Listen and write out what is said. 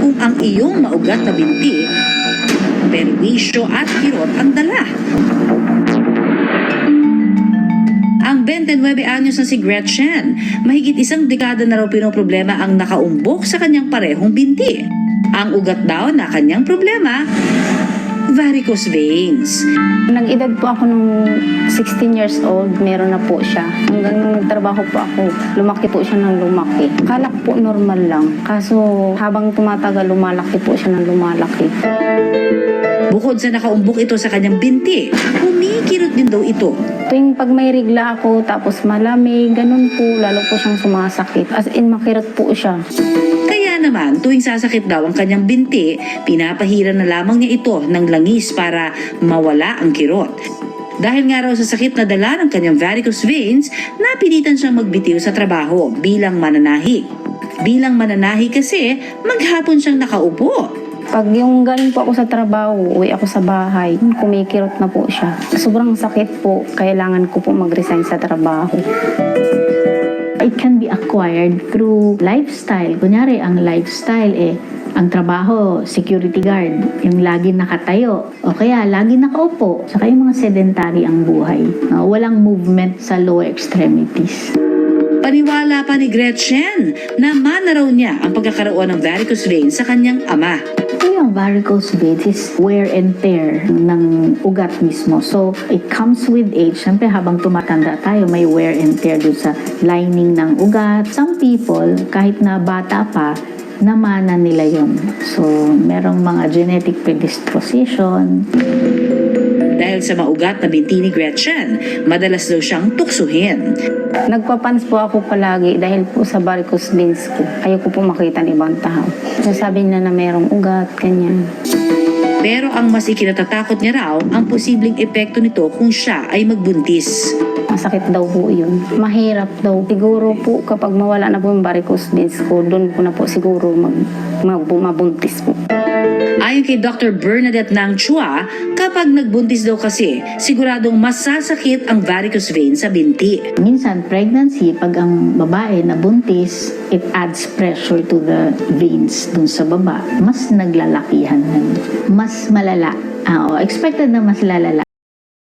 Kung ang iyong maugat na binti, perwisyo at kirot ang dala. Ang 29 anyos na si Gretchen, mahigit isang dekada na raw pinoproblema ang nakaumbok sa kanyang parehong binti. Ang ugat daw na kanyang problema, varicose veins. Nag-edad po ako nung 16 years old, meron na po siya. Hanggang nung nagtrabaho po ako, lumaki po siya ng lumaki. Akala ko po normal lang. Kaso habang tumatagal, lumalaki po siya ng lumalaki. Bukod sa nakaumbok ito sa kanyang binti, kumikirot din daw ito. Tuwing pag may rigla ako, tapos malamig, ganun po, lalo po siyang sumasakit. As in, makirot po siya. Kaya naman, tuwing sasakit daw ang kanyang binti, pinapahiran na lamang niya ito ng langis para mawala ang kirot. Dahil nga raw sa sakit na dala ng kanyang varicose veins, napilitan siyang magbitiw sa trabaho bilang mananahi. Bilang mananahi kasi, maghapon siyang nakaupo. Pag yung galing po ako sa trabaho, uwi ako sa bahay, kumikirot na po siya. Sobrang sakit po, kailangan ko po mag-resign sa trabaho. It can be acquired through lifestyle. Kunyari, ang lifestyle ang trabaho, security guard, yung lagi nakatayo, o kaya lagi nakaupo, saka yung mga sedentary ang buhay. Walang movement sa lower extremities. Paniwala pa ni Gretchen na mana raw niya ang pagkakaroon ng varicose veins sa kanyang ama. Yung varicose veins is wear and tear ng ugat mismo. So, it comes with age. Siyempre, habang tumatanda tayo, may wear and tear dun sa lining ng ugat. Some people, kahit na bata pa, namana nila yun. So, merong mga genetic predisposition. Dahil sa maugat na binti ni Gretchen, madalas daw siyang tuksuhin. Nagpapans po ako palagi dahil po sa varicose veins ko. Ayoko po makita ng ibang tao. Sasabi na merong ugat, ganyan. Pero ang mas ikinatatakot niya raw ang posibleng epekto nito kung siya ay magbuntis. Masakit daw po yun. Mahirap daw. Siguro po kapag mawala na po yung varicose veins ko, doon po na po siguro mabuntis po. Ayon kay Dr. Bernadette Nang Chua, kapag nagbuntis daw kasi, siguradong masasakit ang varicose veins sa binti. Minsan, pregnancy, pag ang babae nabuntis, it adds pressure to the veins dun sa baba. Mas naglalakihan na. Mas malala. Expected na mas lalala.